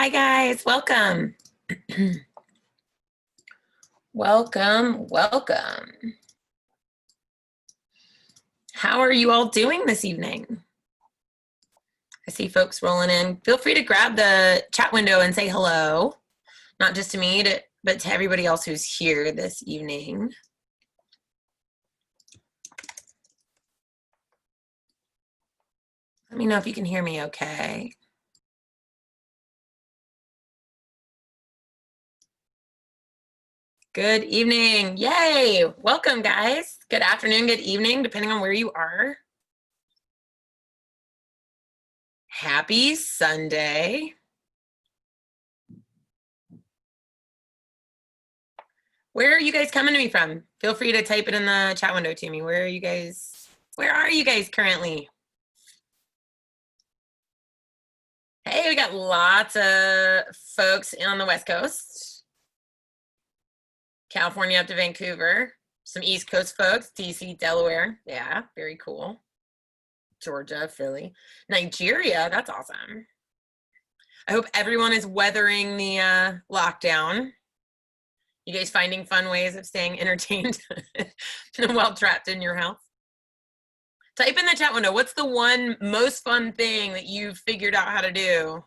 Hi guys, welcome. Welcome. How are you all doing this evening? I see folks rolling in. Feel free to grab the chat window and say hello, not just to me, but to everybody else who's here this evening. Let me know if you can hear me okay. Good evening. Yay. Welcome, guys. Good afternoon, good evening, depending on where you are. Happy Sunday. Where are you guys coming to me from? Feel free to type it in the chat window to me. Where are you guys currently? Hey, we got lots of folks on the West Coast. California up to Vancouver. Some East Coast folks, DC, Delaware. Yeah, very cool. Georgia, Philly. Nigeria, that's awesome. I hope everyone is weathering the lockdown. You guys finding fun ways of staying entertained while trapped in your house? Type in the chat window, what's the one most fun thing that you've figured out how to do?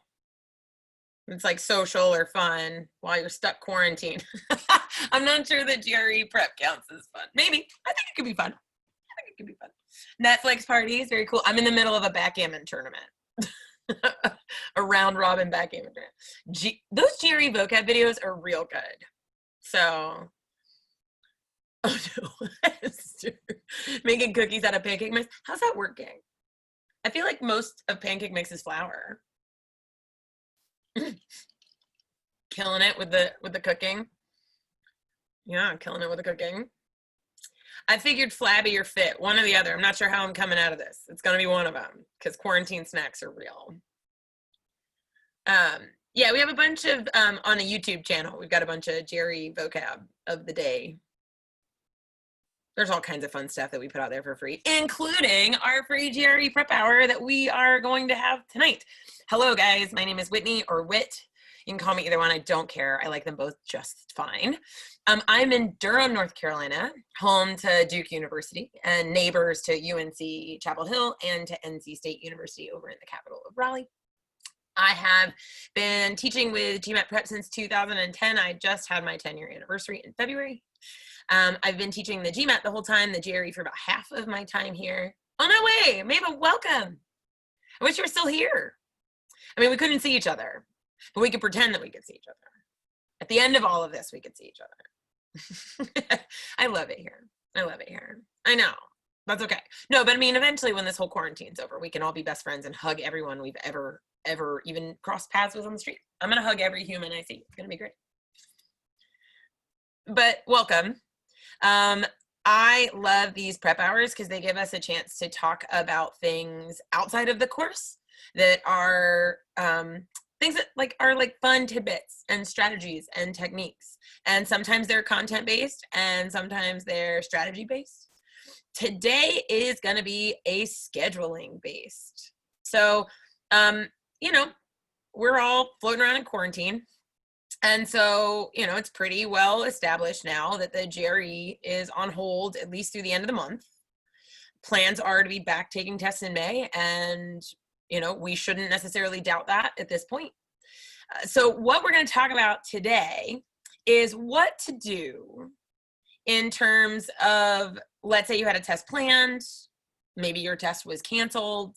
It's like social or fun while you're stuck quarantined. I'm not sure that GRE prep counts as fun. Maybe. I think it could be fun. Netflix parties, very cool. I'm in the middle of a backgammon tournament. A round robin backgammon tournament. Those GRE vocab videos are real good. So, oh no, making cookies out of pancake mix. How's that working? I feel like most of pancake mix is flour. Killing it with the cooking. Yeah, killing it with the cooking. I figured flabby or fit, one or the other. I'm not sure how I'm coming out of this. It's going to be one of them because quarantine snacks are real. Yeah, we have a bunch of, on a YouTube channel, we've got a bunch of GRE vocab of the day. There's all kinds of fun stuff that we put out there for free, including our free GRE prep hour that we are going to have tonight. Hello, guys. My name is Whitney or Whit. You can call me either one. I don't care. I like them both just fine. I'm in Durham, North Carolina, home to Duke University and neighbors to UNC Chapel Hill and to NC State University over in the capital of Raleigh. I have been teaching with GMAT Prep since 2010. I just had my 10-year anniversary in February. I've been teaching the GMAT the whole time, the GRE for about half of my time here. Oh, no way. Mabel, welcome. I wish you were still here. I mean, we couldn't see each other, but we could pretend that we could see each other. At the end of all of this, we could see each other. I love it here. I love it here. I know. That's okay. No, but I mean, eventually when this whole quarantine's over, we can all be best friends and hug everyone we've ever even crossed paths with on the street. I'm going to hug every human I see. It's going to be great. But welcome. I love these prep hours because they give us a chance to talk about things outside of the course that are things that are fun tidbits and strategies and techniques. And sometimes they're content-based and sometimes they're strategy-based. Today is going to be a scheduling-based. So, you know, we're all floating around in quarantine. And so, you know, it's pretty well established now that the GRE is on hold at least through the end of the month. Plans are to be back taking tests in May, and, you know, we shouldn't necessarily doubt that at this point. So what we're going to talk about today is what to do in terms of, let's say you had a test planned, maybe your test was canceled,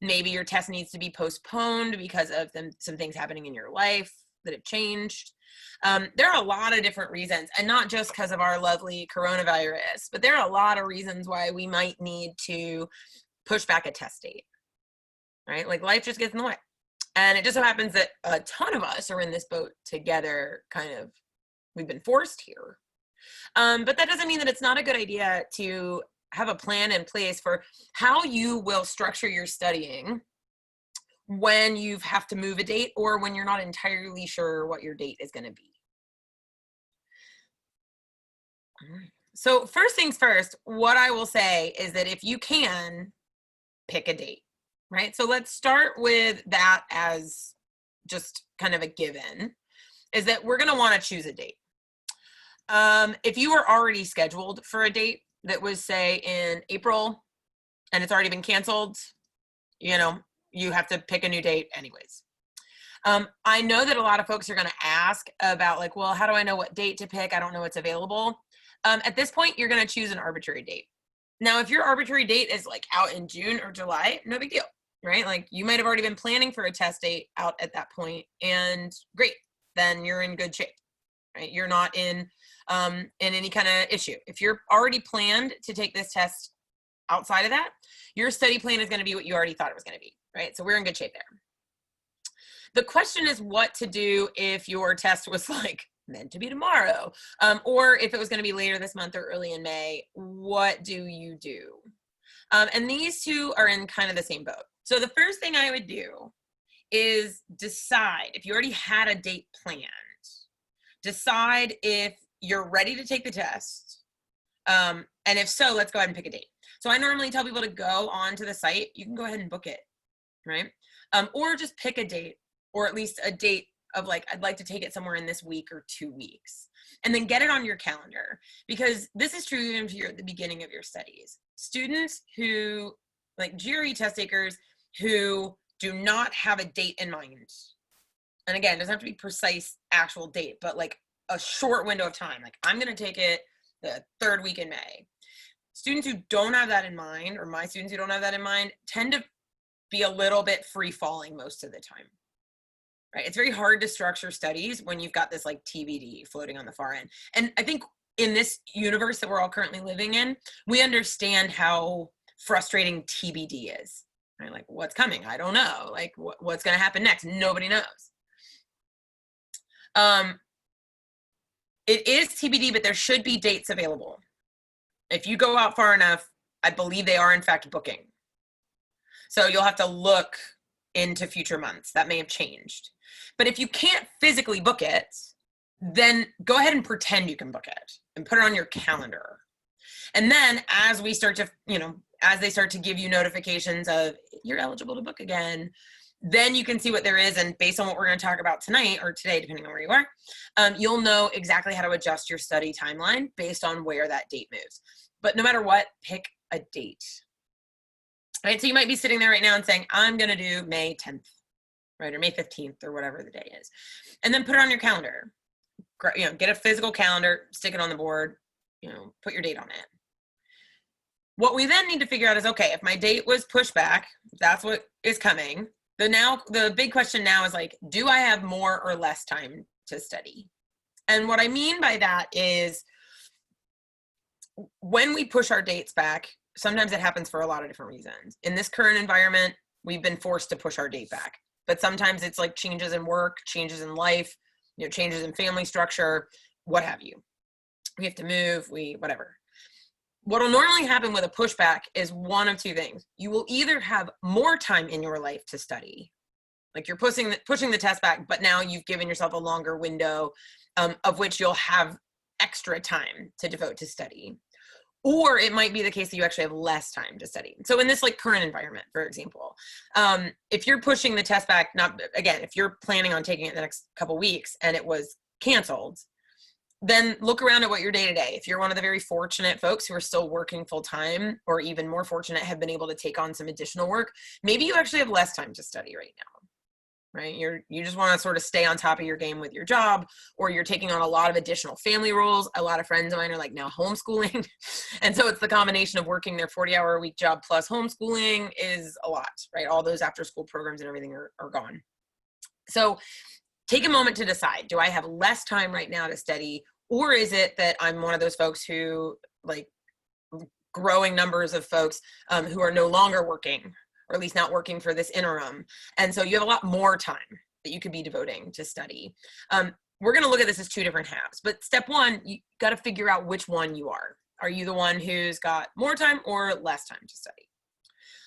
maybe your test needs to be postponed because of some things happening in your life that have changed. There are a lot of different reasons, and not just because of our lovely coronavirus, but there are a lot of reasons why we might need to push back a test date, right? Like life just gets in the way. And it just so happens that a ton of us are in this boat together, we've been forced here. But that doesn't mean that it's not a good idea to have a plan in place for how you will structure your studying when you have to move a date or when you're not entirely sure what your date is going to be. All right. So first things first, what I will say is that if you can, pick a date, right? So let's start with that as just kind of a given, is that we're going to want to choose a date. If you were already scheduled for a date that was, say, in April and it's already been canceled, you know, you have to pick a new date anyways. I know that a lot of folks are going to ask about like, well, how do I know what date to pick? I don't know what's available. At this point, you're going to choose an arbitrary date. Now, if your arbitrary date is like out in June or July, no big deal, right? Like you might have already been planning for a test date out at that point, and great, then you're in good shape, right? You're not in any kind of issue. If you're already planned to take this test outside of that, your study plan is going to be what you already thought it was going to be, right? So we're in good shape there. The question is what to do if your test was like meant to be tomorrow, or if it was going to be later this month or early in May. What do you do? And these two are in kind of the same boat. So the first thing I would do is decide, if you already had a date planned, decide if you're ready to take the test. And if so, let's go ahead and pick a date. So I normally tell people to go onto the site. You can go ahead and book it, right? Or just pick a date, or at least a date of like, I'd like to take it somewhere in this week or 2 weeks, and then get it on your calendar, because this is true even if you're at the beginning of your studies. Students who, like GRE test takers who do not have a date in mind, and again, it doesn't have to be precise actual date, but like a short window of time, like I'm going to take it the 3rd week in May. Students who don't have that in mind, or my students who don't have that in mind, tend to be a little bit free falling most of the time. Right? It's very hard to structure studies when you've got this like TBD floating on the far end. And I think in this universe that we're all currently living in, we understand how frustrating TBD is, right? Like what's coming? I don't know. Like what's going to happen next? Nobody knows. It is TBD, but there should be dates available. If you go out far enough, I believe they are in fact booking. So you'll have to look into future months. That may have changed. But if you can't physically book it, then go ahead and pretend you can book it and put it on your calendar. And then as we start to, as they start to give you notifications of you're eligible to book again, then you can see what there is. And based on what we're going to talk about tonight or today, depending on where you are, you'll know exactly how to adjust your study timeline based on where that date moves. But no matter what, pick a date. Right? So you might be sitting there right now and saying, I'm going to do May 10th, right? Or May 15th or whatever the day is. And then put it on your calendar. Get a physical calendar, stick it on the board, put your date on it. What we then need to figure out is, okay, if my date was pushed back, that's what is coming. The big question now is like, do I have more or less time to study? And what I mean by that is when we push our dates back, sometimes it happens for a lot of different reasons. In this current environment, we've been forced to push our date back. But sometimes it's like changes in work, changes in life, changes in family structure, what have you. We have to move, whatever. What will normally happen with a pushback is one of two things. You will either have more time in your life to study, like you're pushing the test back, but now you've given yourself a longer window of which you'll have extra time to devote to study. Or it might be the case that you actually have less time to study. So in this like current environment, for example, if you're pushing the test back, if you're planning on taking it the next couple weeks and it was canceled, then look around at what your day-to-day. If you're one of the very fortunate folks who are still working full-time, or even more fortunate, have been able to take on some additional work, maybe you actually have less time to study right now, right? You just want to sort of stay on top of your game with your job, or you're taking on a lot of additional family roles. A lot of friends of mine are like now homeschooling. And so it's the combination of working their 40-hour-a-week job plus homeschooling is a lot, right? All those after-school programs and everything are gone. So take a moment to decide, do I have less time right now to study, or is it that I'm one of those folks who, like growing numbers of folks who are no longer working, or at least not working for this interim. And so you have a lot more time that you could be devoting to study. We're going to look at this as two different halves, but step one, you got to figure out which one you are. Are you the one who's got more time or less time to study?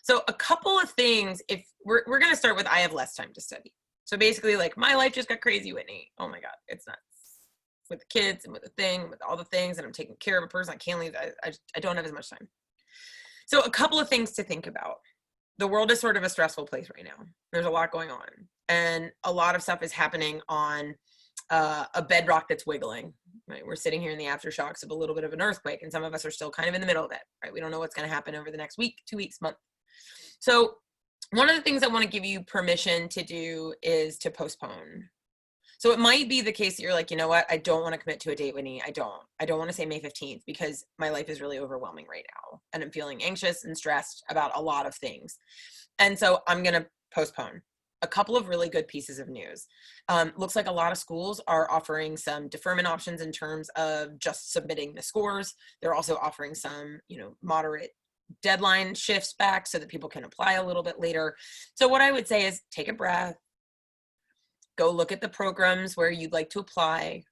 So a couple of things, if we're going to start with, I have less time to study. So basically, like, my life just got crazy, Whitney. Oh my God, it's nuts. With the kids and with the thing, with all the things, and I'm taking care of a person I can't leave. I don't have as much time. So a couple of things to think about. the world is sort of a stressful place right now. There's a lot going on, and a lot of stuff is happening on a bedrock that's wiggling, right? We're sitting here in the aftershocks of a little bit of an earthquake, and some of us are still kind of in the middle of it, right? We don't know what's going to happen over the next week, 2 weeks, month. So one of the things I want to give you permission to do is to postpone. So it might be the case that you're like, you know what, I don't want to commit to a date, Whitney. I don't want to say May 15th because my life is really overwhelming right now. And I'm feeling anxious and stressed about a lot of things. And so I'm going to postpone. A couple of really good pieces of news. Looks like a lot of schools are offering some deferment options in terms of just submitting the scores. They're also offering some, moderate deadline shifts back so that people can apply a little bit later. So what I would say is take a breath. Go look at the programs where you'd like to apply,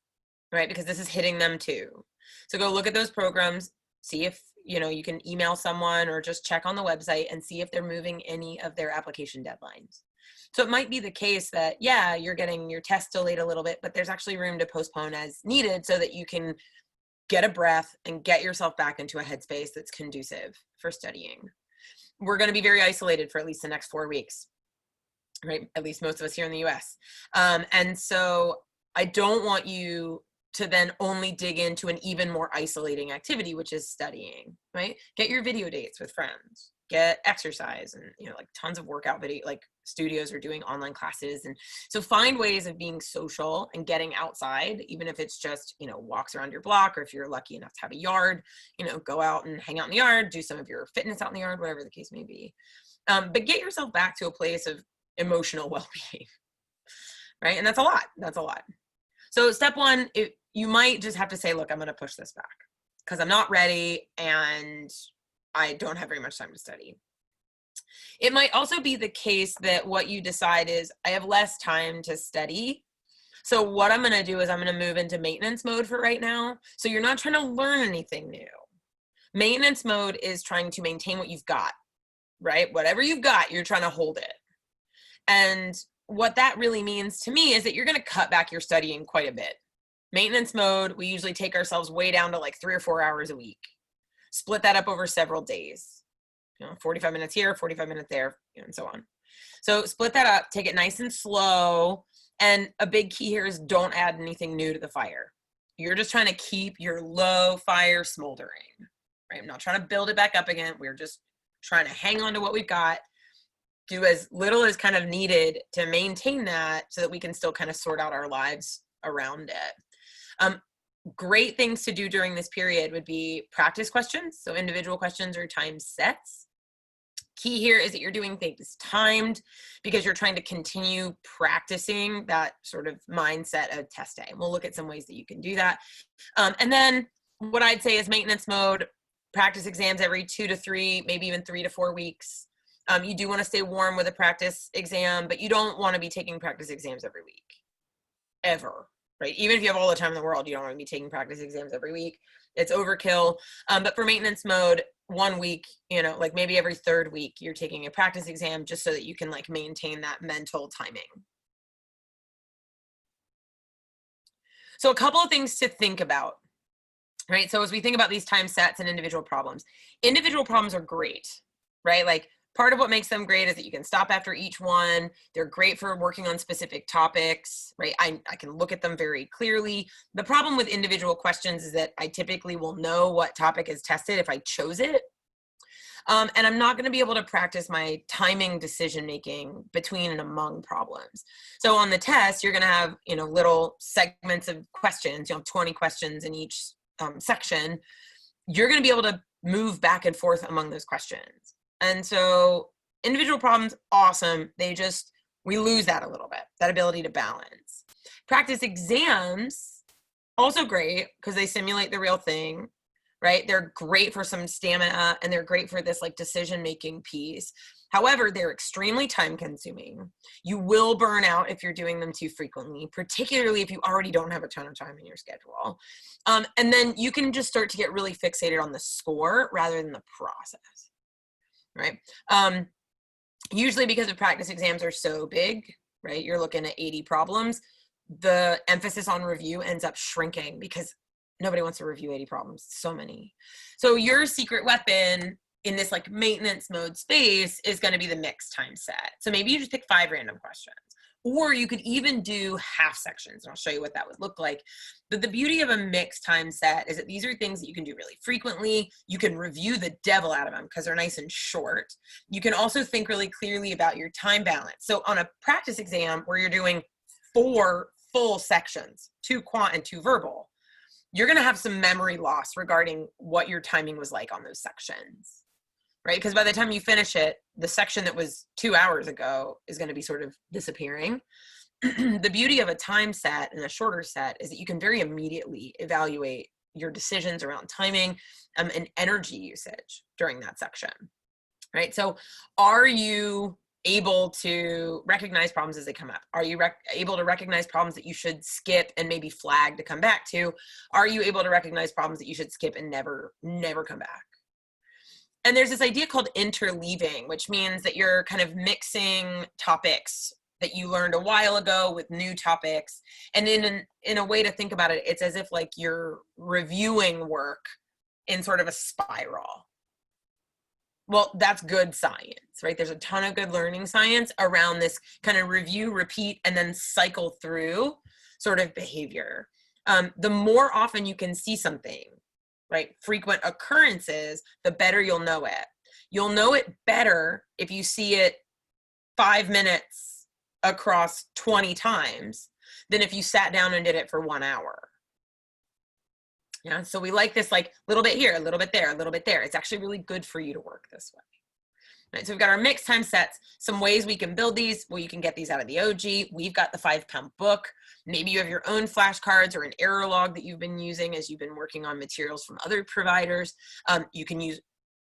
right? Because this is hitting them too. So go look at those programs, see if, you can email someone or just check on the website and see if they're moving any of their application deadlines. So it might be the case that, yeah, you're getting your test delayed a little bit, but there's actually room to postpone as needed so that you can get a breath and get yourself back into a headspace that's conducive for studying. We're going to be very isolated for at least the next 4 weeks. Right? At least most of us here in the US. And so I don't want you to then only dig into an even more isolating activity, which is studying, right? Get your video dates with friends, get exercise, and, like tons of workout video, like studios are doing online classes. And so find ways of being social and getting outside, even if it's just, walks around your block, or if you're lucky enough to have a yard, go out and hang out in the yard, do some of your fitness out in the yard, whatever the case may be. But get yourself back to a place of emotional well-being, right? And that's a lot. So step one, you might just have to say, look, I'm going to push this back because I'm not ready and I don't have very much time to study. It might also be the case that what you decide is, I have less time to study. So what I'm going to do is I'm going to move into maintenance mode for right now. So you're not trying to learn anything new. Maintenance mode is trying to maintain what you've got, right? Whatever you've got, you're trying to hold it. And what that really means to me is that you're going to cut back your studying quite a bit. Maintenance mode, we usually take ourselves way down to like 3 or 4 hours a week. Split that up over several days. 45 minutes here, 45 minutes there, and so on. So split that up, take it nice and slow. And a big key here is don't add anything new to the fire. You're just trying to keep your low fire smoldering, right? I'm not trying to build it back up again. We're just trying to hang on to what we've got. Do as little as kind of needed to maintain that so that we can still kind of sort out our lives around it. Great things to do during this period would be practice questions. So individual questions or time sets. Key here is that you're doing things timed because you're trying to continue practicing that sort of mindset of test day. We'll look at some ways that you can do that. And then what I'd say is maintenance mode, practice exams every 2 to 3, maybe even 3 to 4 weeks. You do want to stay warm with a practice exam, but you don't want to be taking practice exams every week, ever, right? Even if you have all the time in the world, you don't want to be taking practice exams every week. It's overkill. But for maintenance mode, 1 week, like maybe every 3rd week, you're taking a practice exam just so that you can like maintain that mental timing. So a couple of things to think about, right? So as we think about these time sets and individual problems are great, right? Like, part of what makes them great is that you can stop after each one. They're great for working on specific topics, right? I can look at them very clearly. The problem with individual questions is that I typically will know what topic is tested if I chose it. And I'm not going to be able to practice my timing decision-making between and among problems. So on the test, you're going to have, little segments of questions, 20 questions in each section. You're going to be able to move back and forth among those questions. And so individual problems, awesome. We lose that a little bit, that ability to balance. Practice exams, also great because they simulate the real thing, right? They're great for some stamina and they're great for this like decision-making piece. However, they're extremely time consuming. You will burn out if you're doing them too frequently, particularly if you already don't have a ton of time in your schedule. And then you can just start to get really fixated on the score rather than the process. Right? Usually because of practice exams are so big, right? You're looking at 80 problems. The emphasis on review ends up shrinking because nobody wants to review 80 problems. So many. So your secret weapon in this like maintenance mode space is going to be the mixed time set. So maybe you just pick 5 random questions, or you could even do half sections, and I'll show you what that would look like. But the beauty of a mixed time set is that these are things that you can do really frequently. You can review the devil out of them because they're nice and short. You can also think really clearly about your time balance. So on a practice exam where you're doing 4 full sections, 2 quant and 2 verbal, you're going to have some memory loss regarding what your timing was like on those sections, right? Because by the time you finish it, the section that was 2 hours ago is going to be sort of disappearing. The beauty of a time set and a shorter set is that you can very immediately evaluate your decisions around timing and energy usage during that section, right? So are you able to recognize problems as they come up? Are you able to recognize problems that you should skip and maybe flag to come back to? Are you able to recognize problems that you should skip and never come back? And there's this idea called interleaving, which means that you're kind of mixing topics that you learned a while ago with new topics. And in a way to think about it, it's as if like you're reviewing work in sort of a spiral. Well, that's good science, right? There's a ton of good learning science around this kind of review, repeat, and then cycle through sort of behavior. The more often you can see something, right, frequent occurrences, the better you'll know it. You'll know it better if you see it 5 minutes across 20 times than if you sat down and did it for 1 hour. Yeah, so we like this like little bit here, a little bit there, a little bit there. It's actually really good for you to work this way. Right, so we've got our mixed time sets, some ways we can build these. Well, you can get these out of the OG. We've got the 5-pound book. Maybe you have your own flashcards or an error log that you've been using as you've been working on materials from other providers. You can use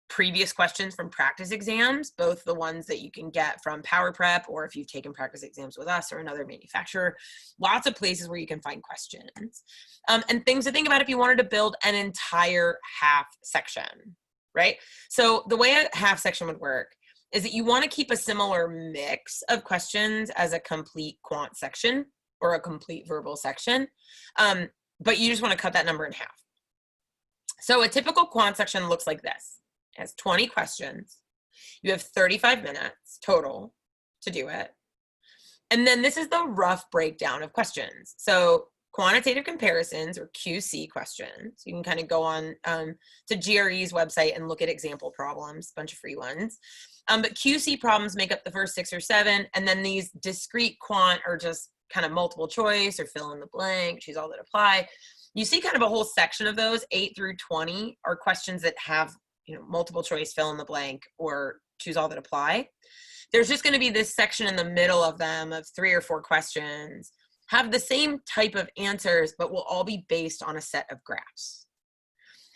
previous questions from practice exams, both the ones that you can get from Power Prep, or if you've taken practice exams with us or another manufacturer. Lots of places where you can find questions. And things to think about if you wanted to build an entire half section, right? So the way a half section would work is that you want to keep a similar mix of questions as a complete quant section or a complete verbal section, but you just want to cut that number in half. So a typical quant section looks like this. It has 20 questions. You have 35 minutes total to do it. And then this is the rough breakdown of questions. So quantitative comparisons, or QC questions. You can kind of go on to GRE's website and look at example problems, a bunch of free ones. But QC problems make up the first 6 or 7, and then these discrete quant are just kind of multiple choice or fill in the blank, choose all that apply. You see kind of a whole section of those, 8 through 20, are questions that have, you know, multiple choice, fill in the blank, or choose all that apply. There's just going to be this section in the middle of them of 3 or 4 questions, have the same type of answers, but will all be based on a set of graphs.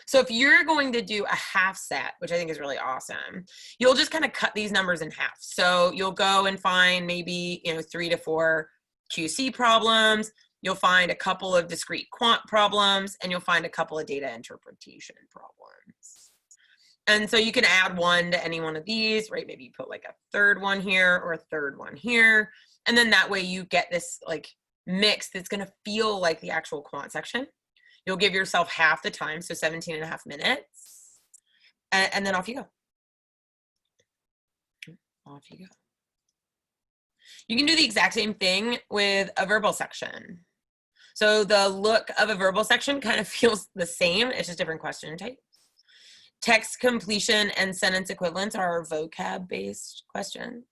So if you're going to do a half set, which I think is really awesome, you'll just kind of cut these numbers in half. So you'll go and find maybe, you know, 3 to 4 QC problems, you'll find a couple of discrete quant problems, and you'll find a couple of data interpretation problems. And so you can add 1 to any one of these, right? Maybe you put like a 3rd one here or a 3rd one here. And then that way you get this like mix that's going to feel like the actual quant section. You'll give yourself half the time, so 17.5 minutes, and then off you go. Off you go. You can do the exact same thing with a verbal section. So the look of a verbal section kind of feels the same. It's just different question types. Text completion and sentence equivalence are our vocab-based questions.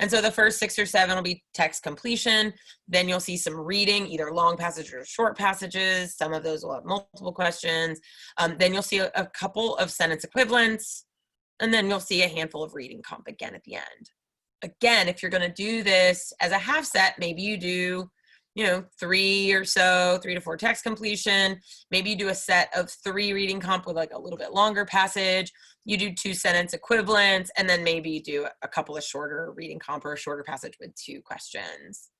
And so the first 6 or 7 will be text completion. Then you'll see some reading, either long passages or short passages. Some of those will have multiple questions. Then you'll see a couple of sentence equivalents. And then you'll see a handful of reading comp again at the end. Again, if you're going to do this as a half set, maybe you do, you know, 3 or so, 3 to 4 text completion. Maybe you do a set of 3 reading comp with like a little bit longer passage. You do 2 sentence equivalents, and then maybe you do a couple of shorter reading comp or a shorter passage with 2 questions.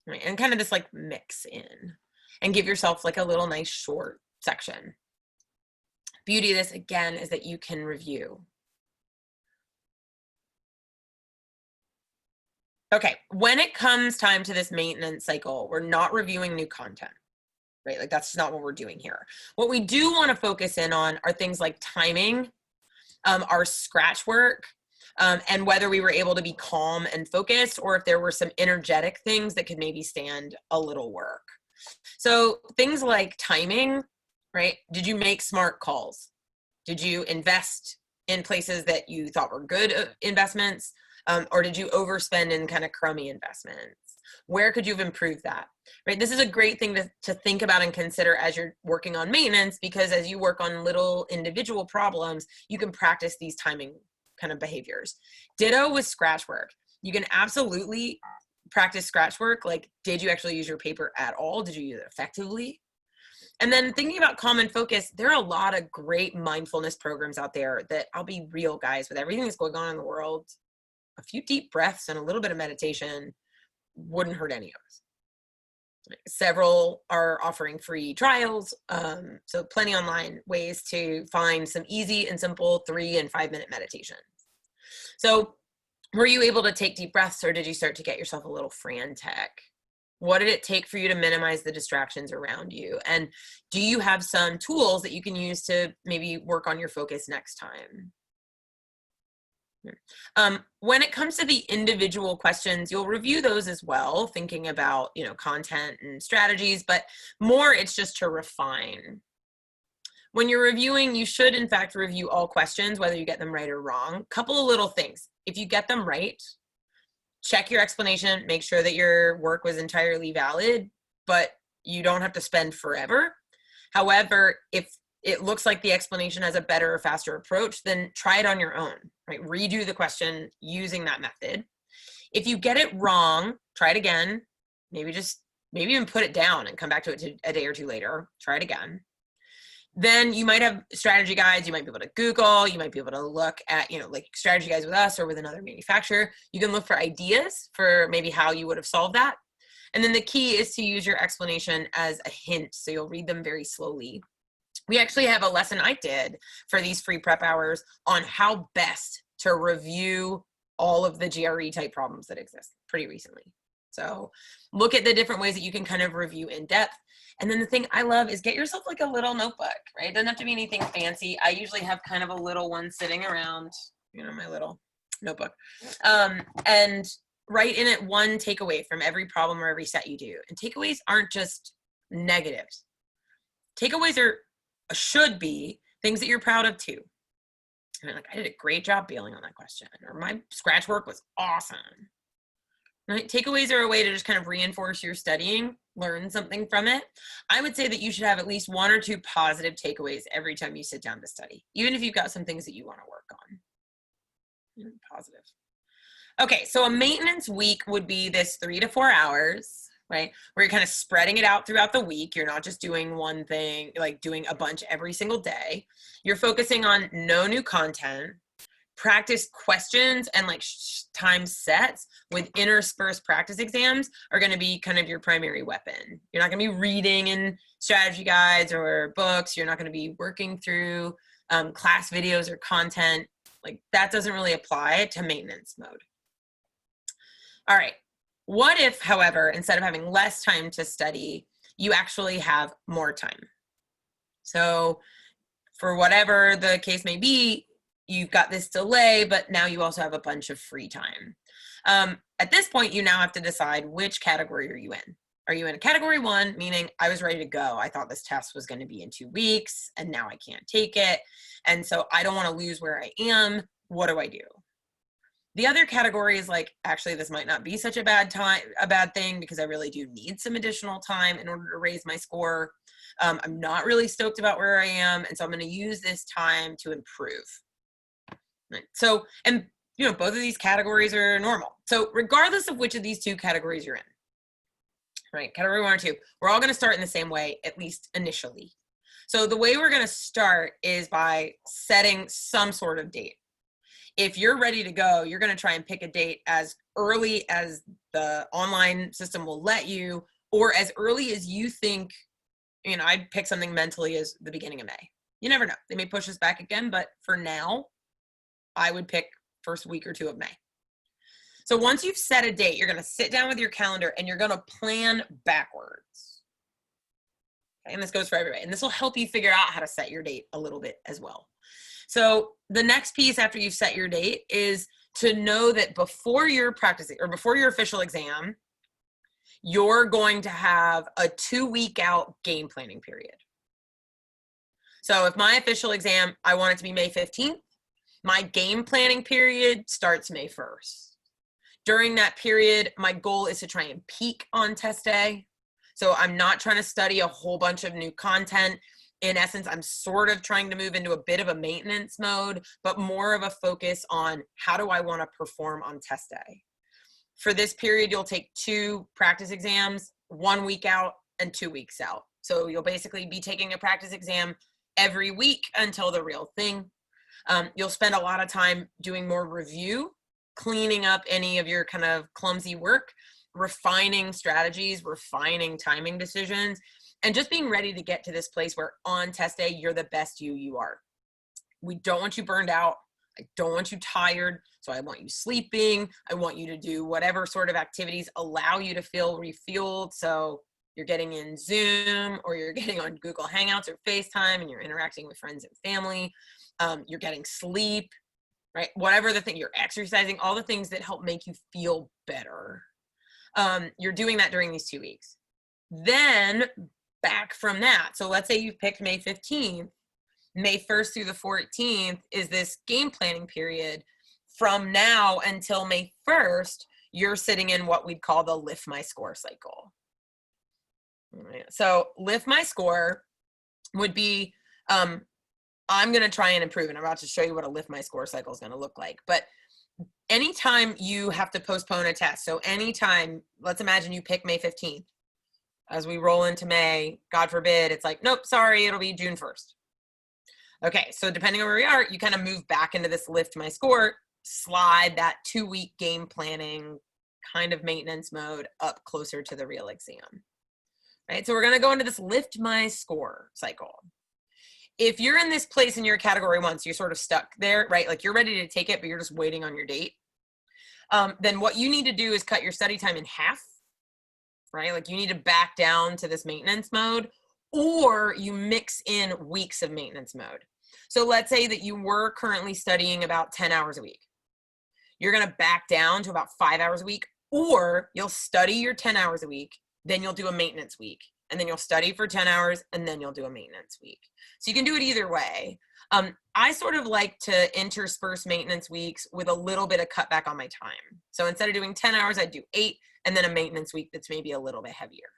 Right? And kind of this like mix in and give yourself like a little nice short section. Beauty of this, again, is that you can review. Okay, when it comes time to this maintenance cycle, we're not reviewing new content, right? Like that's not what we're doing here. What we do want to focus in on are things like timing our scratch work, and whether we were able to be calm and focused, or if there were some energetic things that could maybe stand a little work. So things like timing, right? Did you make smart calls? Did you invest in places that you thought were good investments? Or did you overspend in kind of crummy investments? Where could you have improved that, right? This is a great thing to think about and consider as you're working on maintenance, because as you work on little individual problems, you can practice these timing kind of behaviors. Ditto with scratch work. You can absolutely practice scratch work. Like, did you actually use your paper at all? Did you use it effectively? And then thinking about calm and focus, there are a lot of great mindfulness programs out there that, I'll be real, guys, with everything that's going on in the world, a few deep breaths and a little bit of meditation wouldn't hurt any of us. Several are offering free trials, so plenty online ways to find some easy and simple 3 and 5 minute meditations. So were you able to take deep breaths, or did you start to get yourself a little frantic? What did it take for you to minimize the distractions around you? And do you have some tools that you can use to maybe work on your focus next time? When it comes to the individual questions, you'll review those as well, thinking about, content and strategies, but more it's just to refine. When you're reviewing, you should in fact review all questions, whether you get them right or wrong. Couple of little things. If you get them right, check your explanation, make sure that your work was entirely valid, but you don't have to spend forever. However, if it looks like the explanation has a better or faster approach, then try it on your own, right? Redo the question using that method. If you get it wrong, try it again. Maybe even put it down and come back to it a day or two later. Try it again. Then you might have strategy guides. You might be able to Google. You might be able to look at, like strategy guides with us or with another manufacturer. You can look for ideas for maybe how you would have solved that. And then the key is to use your explanation as a hint. So you'll read them very slowly. We actually have a lesson I did for these free prep hours on how best to review all of the GRE type problems that exist pretty recently. So look at the different ways that you can kind of review in depth. And then the thing I love is get yourself like a little notebook, right? It doesn't have to be anything fancy. I usually have kind of a little one sitting around, my little notebook. And write in it one takeaway from every problem or every set you do. And takeaways aren't just negatives. Takeaways should be things that you're proud of too. And I did a great job bailing on that question, or my scratch work was awesome. Right? Takeaways are a way to just kind of reinforce your studying, learn something from it. I would say that you should have at least 1 or 2 positive takeaways every time you sit down to study, even if you've got some things that you want to work on. Positive. Okay, so a maintenance week would be this 3 to 4 hours, right? Where you're kind of spreading it out throughout the week. You're not just doing one thing, like doing a bunch every single day. You're focusing on no new content, practice questions, and time sets with interspersed practice exams are going to be kind of your primary weapon. You're not going to be reading in strategy guides or books. You're not going to be working through class videos or content. That doesn't really apply to maintenance mode. All right. What if, however, instead of having less time to study, you actually have more time? So for whatever the case may be, you've got this delay, but now you also have a bunch of free time. At this point, you now have to decide which category are you in. Are you in a category 1, meaning I was ready to go. I thought this test was going to be in 2 weeks, and now I can't take it. And so I don't want to lose where I am. What do I do? The other category is actually, this might not be such a bad thing because I really do need some additional time in order to raise my score. I'm not really stoked about where I am, and so I'm going to use this time to improve. Right. So, and both of these categories are normal. So regardless of which of these 2 categories you're in, right, category 1 or 2, we're all going to start in the same way, at least initially. So the way we're going to start is by setting some sort of date. If you're ready to go, you're going to try and pick a date as early as the online system will let you, or as early as you think. I'd pick something mentally as the beginning of May. You never know. They may push us back again, but for now, I would pick first week or 2 of May. So once you've set a date, you're going to sit down with your calendar and you're going to plan backwards. Okay? And this goes for everybody. And this will help you figure out how to set your date a little bit as well. So the next piece after you've set your date is to know that before you're practicing or before your official exam, you're going to have a 2-week out game planning period. So if my official exam, I want it to be May 15th, my game planning period starts May 1st. During that period, my goal is to try and peak on test day. So I'm not trying to study a whole bunch of new content. In essence, I'm sort of trying to move into a bit of a maintenance mode, but more of a focus on how do I want to perform on test day. For this period, you'll take 2 practice exams, 1 week out and 2 weeks out. So you'll basically be taking a practice exam every week until the real thing. You'll spend a lot of time doing more review, cleaning up any of your kind of clumsy work, refining strategies, refining timing decisions, and just being ready to get to this place where on test day, you're the best you are. We don't want you burned out. I don't want you tired. So I want you sleeping. I want you to do whatever sort of activities allow you to feel refueled. So you're getting in Zoom or you're getting on Google Hangouts or FaceTime and you're interacting with friends and family. You're getting sleep, right? Whatever the thing, you're exercising, all the things that help make you feel better. You're doing that during these 2 weeks. Then back from that, so let's say you've picked May 15th, May 1st through the 14th is this game planning period. From now until May 1st, you're sitting in what we'd call the lift my score cycle. All right. So lift my score would be, I'm going to try and improve, and I'm about to show you what a lift my score cycle is going to look like. But anytime you have to postpone a test, so anytime, let's imagine you pick May 15th. As we roll into May, God forbid, it's like, nope, sorry, it'll be June 1st. Okay, so depending on where we are, you kind of move back into this lift my score, slide that 2-week game planning kind of maintenance mode up closer to the real exam. Right, so we're going to go into this lift my score cycle. If you're in this place in your category 1, so you're sort of stuck there, right? Like you're ready to take it, but you're just waiting on your date. Then what you need to do is cut your study time in half, right? Like you need to back down to this maintenance mode, or you mix in weeks of maintenance mode. So let's say that you were currently studying about 10 hours a week. You're going to back down to about 5 hours a week, or you'll study your 10 hours a week, then you'll do a maintenance week, and then you'll study for 10 hours, and then you'll do a maintenance week. So you can do it either way. I sort of like to intersperse maintenance weeks with a little bit of cutback on my time. So instead of doing 10 hours, I'd do 8, and then a maintenance week that's maybe a little bit heavier.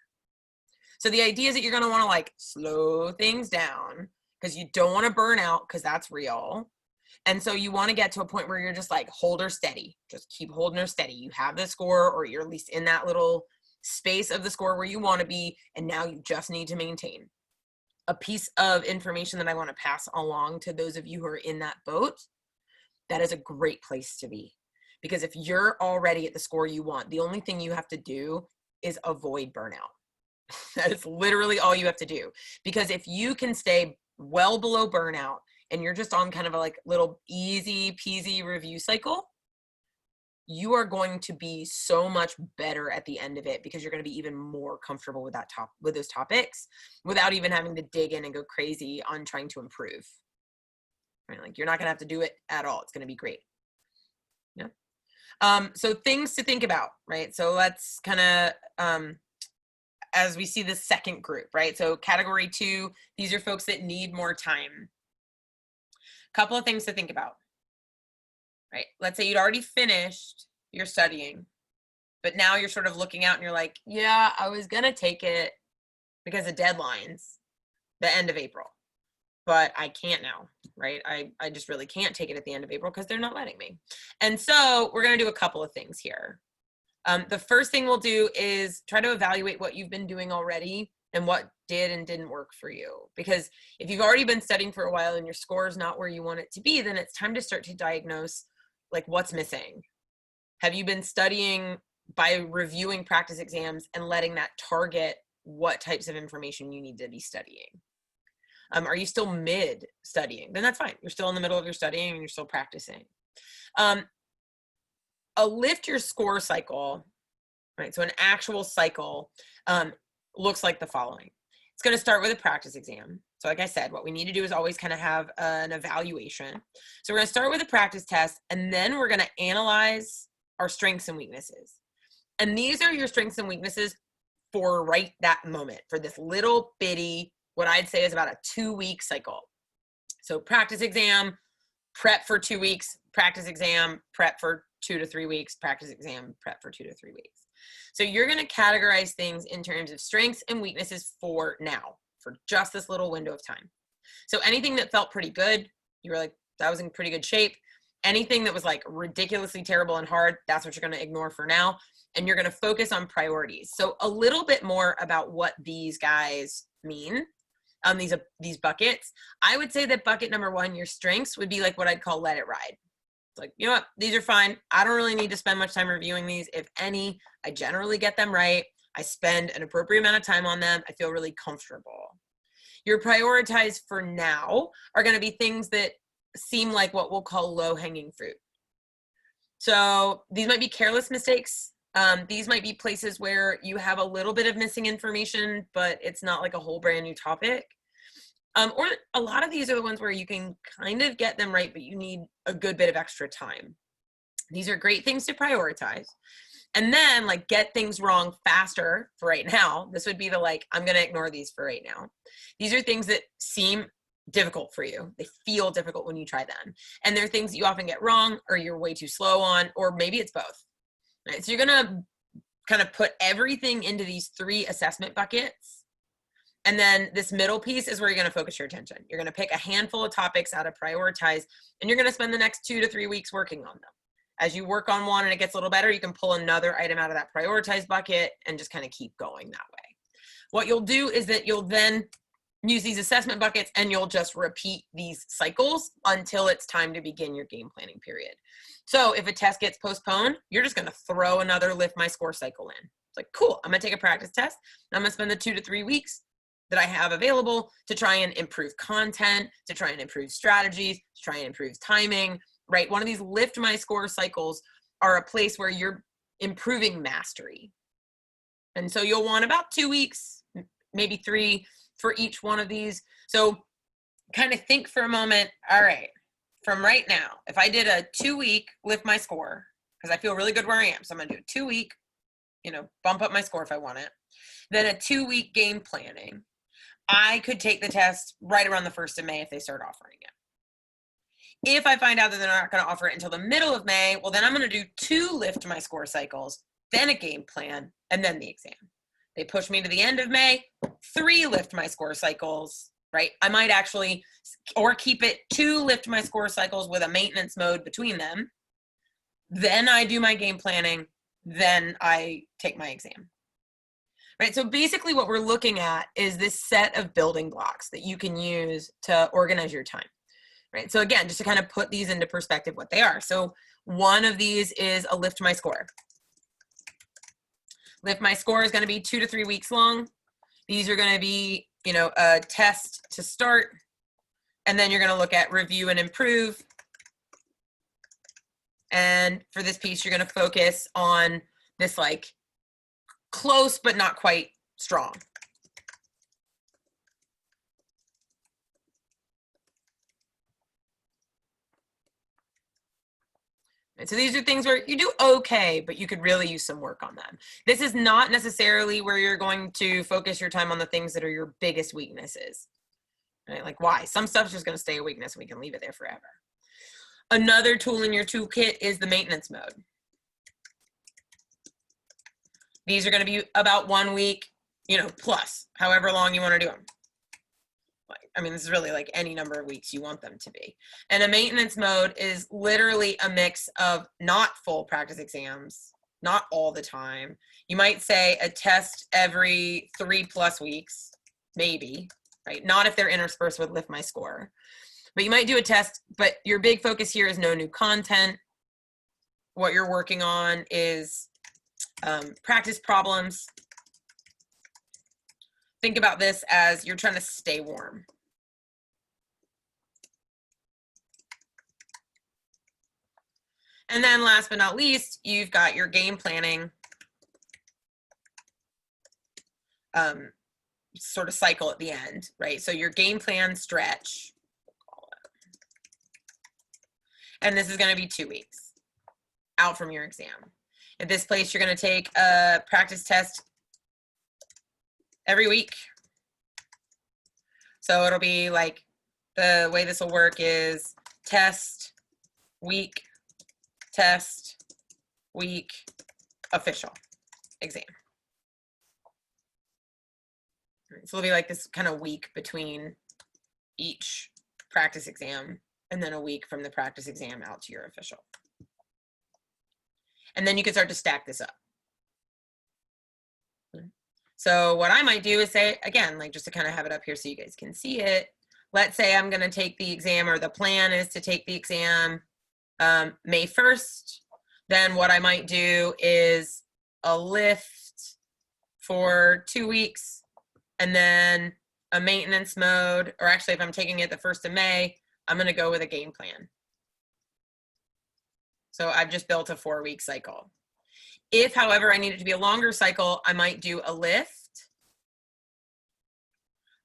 So the idea is that you're going to want to like slow things down because you don't want to burn out, because that's real. And so you want to get to a point where you're just like hold her steady, just keep holding her steady. You have the score, or you're at least in that little space of the score where you want to be, and now you just need to maintain. A piece of information that I want to pass along to those of you who are in that boat, that is a great place to be. Because if you're already at the score you want, the only thing you have to do is avoid burnout. That is literally all you have to do. Because if you can stay well below burnout and you're just on kind of a like little easy peasy review cycle, you are going to be so much better at the end of it, because you're going to be even more comfortable with with those topics without even having to dig in and go crazy on trying to improve. Right? Like you're not going to have to do it at all. It's going to be great. Yeah. So things to think about, right? So let's kind of, as we see the second group, right? So category 2, these are folks that need more time. Couple of things to think about. Right? Let's say you'd already finished your studying, but now you're sort of looking out and you're like, yeah, I was going to take it because of deadlines, the end of April, but I can't now, right? I just really can't take it at the end of April because they're not letting me. And so we're going to do a couple of things here. The first thing we'll do is try to evaluate what you've been doing already and what did and didn't work for you. Because if you've already been studying for a while and your score is not where you want it to be, then it's time to start to diagnose like what's missing. Have you been studying by reviewing practice exams and letting that target what types of information you need to be studying? Are you still mid studying? Then that's fine. You're still in the middle of your studying and you're still practicing. A lift your score cycle, right? So an actual cycle looks like the following. It's going to start with a practice exam. So like I said, what we need to do is always kind of have an evaluation. So we're going to start with a practice test, and then we're going to analyze our strengths and weaknesses. And these are your strengths and weaknesses for right that moment, for this little bitty, what I'd say is about a 2-week cycle. So practice exam, prep for 2 weeks, practice exam, prep for 2 to 3 weeks, practice exam, prep for 2 to 3 weeks. So you're going to categorize things in terms of strengths and weaknesses for now, for just this little window of time. So anything that felt pretty good, you were like, that was in pretty good shape. Anything that was like ridiculously terrible and hard, that's what you're going to ignore for now. And you're going to focus on priorities. So a little bit more about what these guys mean, these buckets. I would say that bucket number 1, your strengths, would be like what I'd call let it ride. It's like, you know what, these are fine. I don't really need to spend much time reviewing these. If any, I generally get them right. I spend an appropriate amount of time on them. I feel really comfortable. Your prioritize for now are going to be things that seem like what we'll call low-hanging fruit. So these might be careless mistakes. These might be places where you have a little bit of missing information, but it's not like a whole brand new topic. Or a lot of these are the ones where you can kind of get them right, but you need a good bit of extra time. These are great things to prioritize. And then like get things wrong faster for right now. This would be the like, I'm going to ignore these for right now. These are things that seem difficult for you. They feel difficult when you try them. And they're things that you often get wrong, or you're way too slow on, or maybe it's both. Right? So you're going to kind of put everything into these 3 assessment buckets. And then this middle piece is where you're going to focus your attention. You're going to pick a handful of topics out of prioritize, and you're going to spend the next 2 to 3 weeks working on them. As you work on one and it gets a little better, you can pull another item out of that prioritize bucket and just kind of keep going that way. What you'll do is that you'll then use these assessment buckets and you'll just repeat these cycles until it's time to begin your game planning period. So if a test gets postponed, you're just going to throw another lift my score cycle in. It's like, cool, I'm going to take a practice test. I'm going to spend the 2 to 3 weeks that I have available to try and improve content, to try and improve strategies, to try and improve timing, right? One of these lift my score cycles are a place where you're improving mastery. And so you'll want about 2 weeks, maybe 3 for each one of these. So kind of think for a moment, all right, from right now, if I did a 2-week lift my score, because I feel really good where I am. So I'm going to do a 2-week, bump up my score if I want it. Then a 2-week game planning. I could take the test right around the 1st of May if they start offering it. If I find out that they're not going to offer it until the middle of May, well, then I'm going to do 2 lift my score cycles, then a game plan, and then the exam. They push me to the end of May, 3 lift my score cycles, right? I might actually, or keep it 2 lift my score cycles with a maintenance mode between them. Then I do my game planning, then I take my exam. Right, so basically what we're looking at is this set of building blocks that you can use to organize your time. Right, so again, just to kind of put these into perspective what they are. So one of these is a lift my score. Lift my score is going to be 2 to 3 weeks long. These are going to be, a test to start. And then you're going to look at review and improve. And for this piece, you're going to focus on this like close, but not quite strong. And so these are things where you do okay, but you could really use some work on them. This is not necessarily where you're going to focus your time on the things that are your biggest weaknesses. Right? Like why? Some stuff's just going to stay a weakness and we can leave it there forever. Another tool in your toolkit is the maintenance mode. These are going to be about 1 week, plus, however long you want to do them. I mean, this is really like any number of weeks you want them to be. And a maintenance mode is literally a mix of not full practice exams, not all the time. You might say a test every 3+ weeks, maybe, right? Not if they're interspersed with lift my score. But you might do a test, but your big focus here is no new content. What you're working on is practice problems. Think about this as you're trying to stay warm. And then last but not least, you've got your game planning. sort of cycle at the end, right? So your game plan stretch, and this is going to be 2 weeks out from your exam. At this place, you're going to take a practice test every week. So it'll be like, the way this will work is test, week, test, week, official exam. So it'll be like this kind of week between each practice exam, and then a week from the practice exam out to your official. And then you can start to stack this up. So what I might do is say, again, like just to kind of have it up here so you guys can see it, let's say I'm going to take the exam, or the plan is to take the exam May 1st. Then what I might do is a lift for 2 weeks, and then a maintenance mode, or actually if I'm taking it the 1st of May, I'm going to go with a game plan. So I've just built a 4-week cycle. If, however, I need it to be a longer cycle, I might do a lift.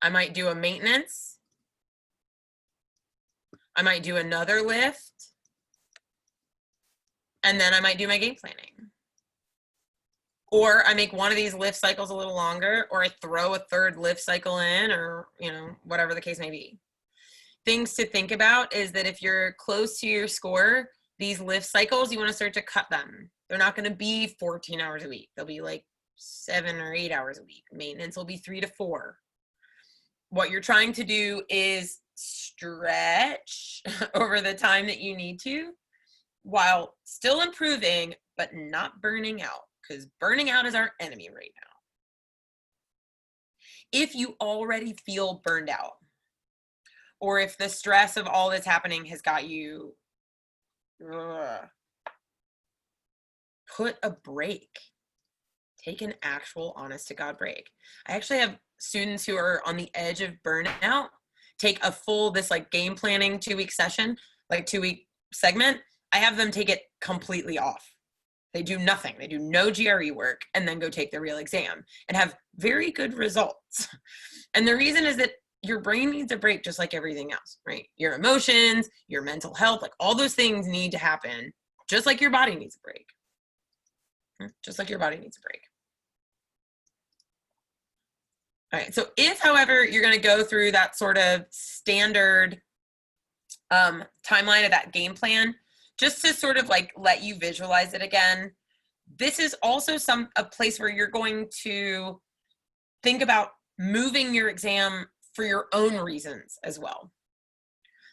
I might do a maintenance. I might do another lift. And then I might do my game planning. Or I make one of these lift cycles a little longer, or I throw a 3rd lift cycle in, or, you know, whatever the case may be. Things to think about is that if you're close to your score, these lift cycles, you want to start to cut them. They're not going to be 14 hours a week. They'll be like 7 or 8 hours a week. Maintenance will be 3 to 4. What you're trying to do is stretch over the time that you need to, while still improving, but not burning out, because burning out is our enemy right now. If you already feel burned out, or if the stress of all that's happening has got you, put a break. Take an actual honest to God break. I actually have students who are on the edge of burnout take a full, this like game planning 2-week session, like 2-week segment. I have them take it completely off. They do nothing. They do no GRE work, and then go take the real exam and have very good results. And the reason is that your brain needs a break, just like everything else, right? Your emotions, your mental health, like all those things need to happen, just like your body needs a break. Just like your body needs a break. All right, so if, however, you're going to go through that sort of standard timeline of that game plan, just to sort of like let you visualize it again, this is also a place where you're going to think about moving your exam for your own reasons as well.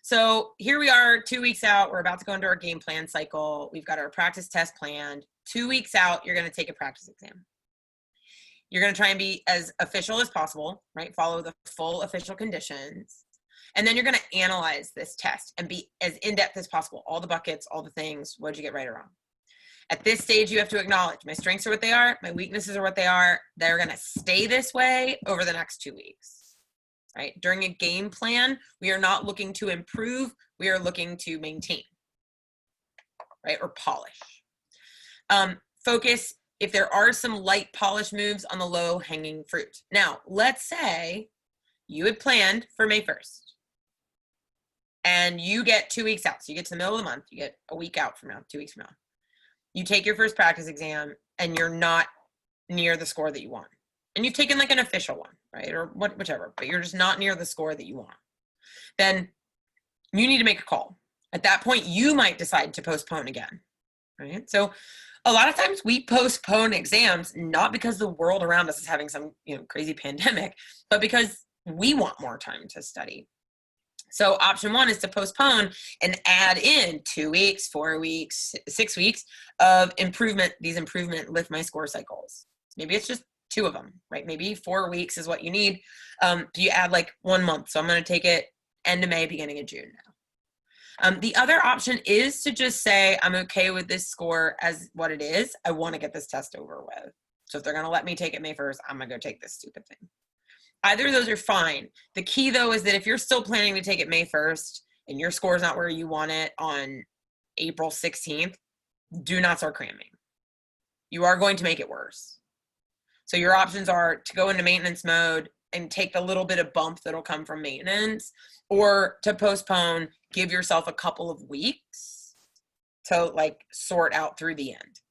So here we are 2 weeks out. We're about to go into our game plan cycle. We've got our practice test planned. 2 weeks out, you're going to take a practice exam. You're going to try and be as official as possible, right? Follow the full official conditions. And then you're going to analyze this test and be as in-depth as possible. All the buckets, all the things, what did you get right or wrong? At this stage, you have to acknowledge my strengths are what they are, my weaknesses are what they are. They're going to stay this way over the next 2 weeks, right? During a game plan, we are not looking to improve. We are looking to maintain, right? Or polish. Focus if there are some light polish moves on the low hanging fruit. Now, let's say you had planned for May 1st and you get 2 weeks out. So you get to the middle of the month, you get a week out from now, 2 weeks from now. You take your first practice exam and you're not near the score that you want. And you've taken like an official one, right? Or whichever, but you're just not near the score that you want. Then you need to make a call. At that point, you might decide to postpone again, right? So a lot of times we postpone exams, not because the world around us is having some, crazy pandemic, but because we want more time to study. So option 1 is to postpone and add in 2 weeks, 4 weeks, 6 weeks of improvement, these improvement lift my score cycles. Maybe it's just 2 of them, right? Maybe 4 weeks is what you need. You add like 1 month. So I'm going to take it end of May, beginning of June now. The other option is to just say, I'm okay with this score as what it is. I want to get this test over with. So if they're going to let me take it May 1st, I'm going to go take this stupid thing. Either of those are fine. The key, though, is that if you're still planning to take it May 1st and your score is not where you want it on April 16th, do not start cramming. You are going to make it worse. So your options are to go into maintenance mode and take the little bit of bump that'll come from maintenance, or to postpone, give yourself a couple of weeks to like sort out through the end.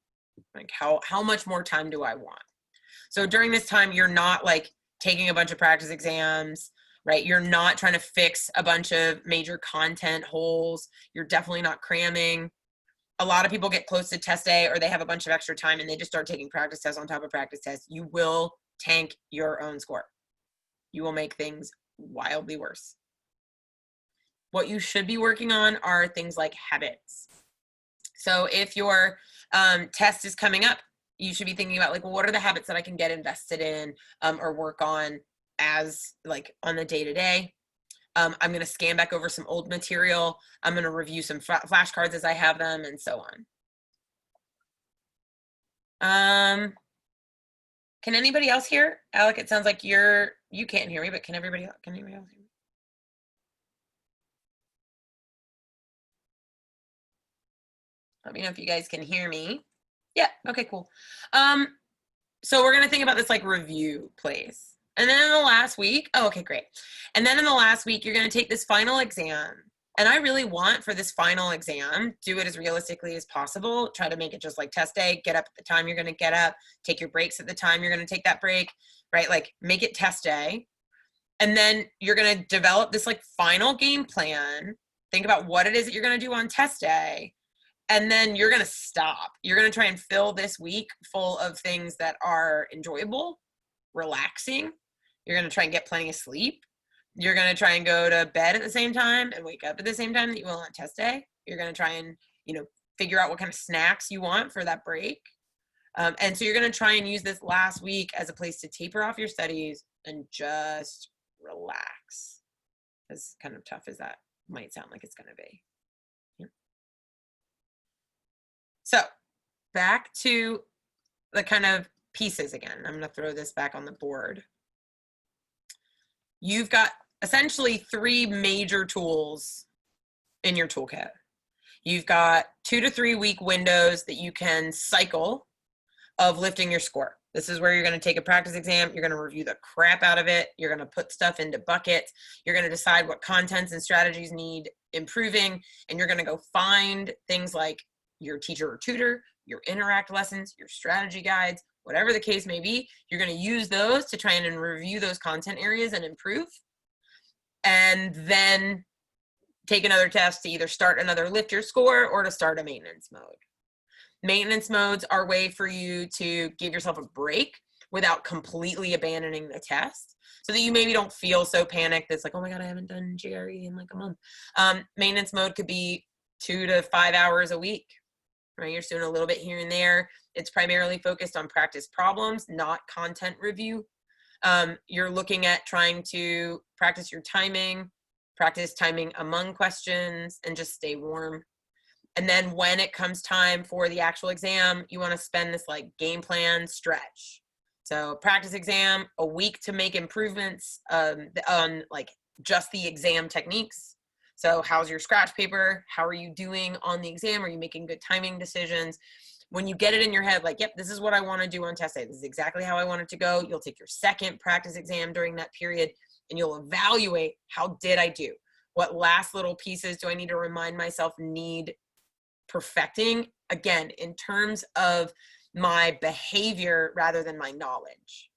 Like how much more time do I want? So during this time, you're not like taking a bunch of practice exams, right? You're not trying to fix a bunch of major content holes. You're definitely not cramming. A lot of people get close to test day, or they have a bunch of extra time and they just start taking practice tests on top of practice tests. You will tank your own score. You will make things wildly worse. What you should be working on are things like habits. So if your test is coming up, you should be thinking about like, well, what are the habits that I can get invested in or work on as like on the day-to-day. I'm going to scan back over some old material. I'm going to review some flashcards as I have them, and so on. Can anybody else hear? Alec, it sounds like you can't hear me, but can anybody else hear me? Let me know if you guys can hear me. Yeah, okay, cool. So we're gonna think about this like review place. And then in the last week, oh, okay, great. And then in the last week, you're gonna take this final exam. And I really want for this final exam, do it as realistically as possible. Try to make it just like test day, get up at the time you're gonna get up, take your breaks at the time you're gonna take that break, right? Like make it test day. And then you're gonna develop this like final game plan. Think about what it is that you're gonna do on test day. And then you're going to stop. You're going to try and fill this week full of things that are enjoyable, relaxing. You're going to try and get plenty of sleep. You're going to try and go to bed at the same time and wake up at the same time that you will on test day. You're going to try and, figure out what kind of snacks you want for that break. And so you're going to try and use this last week as a place to taper off your studies and just relax. As kind of tough as that might sound like it's going to be. So back to the kind of pieces again. I'm going to throw this back on the board. You've got essentially 3 major tools in your toolkit. You've got 2 to 3 week windows that you can cycle of lifting your score. This is where you're going to take a practice exam. You're going to review the crap out of it. You're going to put stuff into buckets. You're going to decide what contents and strategies need improving. And you're going to go find things like your teacher or tutor, your interact lessons, your strategy guides, whatever the case may be. You're going to use those to try and review those content areas and improve. And then take another test to either start another lift your score or to start a maintenance mode. Maintenance modes are a way for you to give yourself a break without completely abandoning the test, so that you maybe don't feel so panicked. It's like, oh my God, I haven't done GRE in like a month. Maintenance mode could be 2 to 5 hours a week. Right, you're doing a little bit here and there. It's primarily focused on practice problems, not content review. You're looking at trying to practice your timing, practice timing among questions, and just stay warm. And then when it comes time for the actual exam, you want to spend this like game plan stretch. So practice exam, a week to make improvements on like just the exam techniques. So how's your scratch paper? How are you doing on the exam? Are you making good timing decisions? When you get it in your head, like, yep, this is what I want to do on test day. This is exactly how I want it to go. You'll take your second practice exam during that period, and you'll evaluate, how did I do? What last little pieces do I need to remind myself need perfecting? Again, in terms of my behavior rather than my knowledge.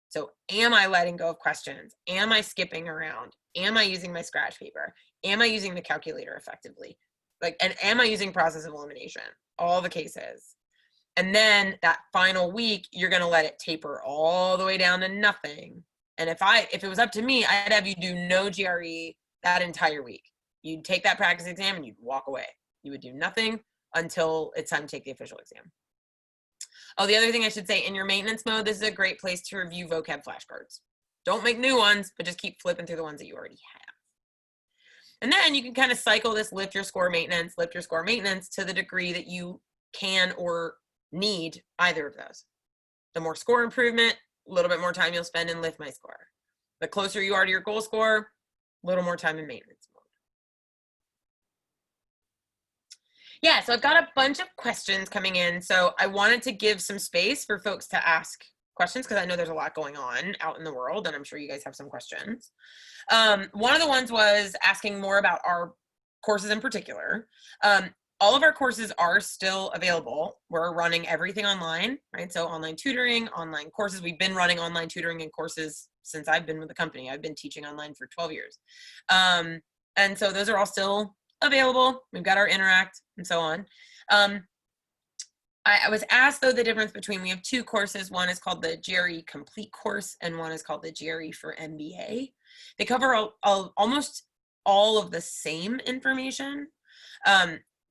So am I letting go of questions? Am I skipping around? Am I using my scratch paper? Am I using the calculator effectively? And am I using process of elimination? All the cases. And then that final week, you're going to let it taper all the way down to nothing. And if it was up to me, I'd have you do no GRE that entire week. You'd take that practice exam and you'd walk away. You would do nothing until it's time to take the official exam. Oh, the other thing I should say, in your maintenance mode, this is a great place to review vocab flashcards. Don't make new ones, but just keep flipping through the ones that you already have. And then you can kind of cycle this lift your score maintenance to the degree that you can or need either of those. The more score improvement, a little bit more time you'll spend in lift my score. The closer you are to your goal score, a little more time in maintenance mode. Yeah, so I've got a bunch of questions coming in, so I wanted to give some space for folks to ask questions because I know there's a lot going on out in the world, and I'm sure you guys have some questions. One of the ones was asking more about our courses in particular. All of our courses are still available. We're running everything online, right? So online tutoring, online courses. We've been running online tutoring and courses since I've been with the company. I've been teaching online for 12 years. And so those are all still available. We've got our Interact and so on. I was asked, though, the difference between, we have two courses. One is called the GRE Complete Course, and one is called the GRE for MBA. They cover almost all of the same information